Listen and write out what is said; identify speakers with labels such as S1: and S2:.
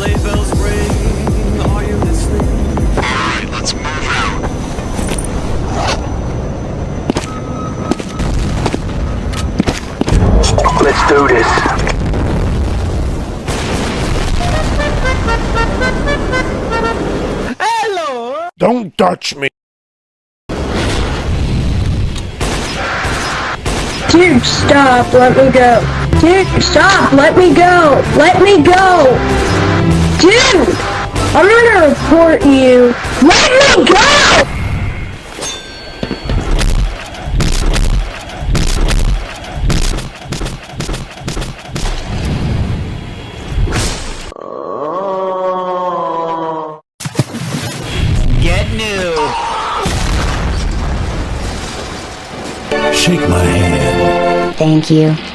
S1: sleigh bells ring, are you listening?
S2: Alright, let's move out.
S3: Let's do this.
S1: Hello!
S4: Don't touch me.
S5: Dude, stop, let me go. Dude, stop, let me go. Let me go. Dude, I'm gonna report you. Let me go!
S1: Get new!
S4: Shake my hand.
S5: Thank you.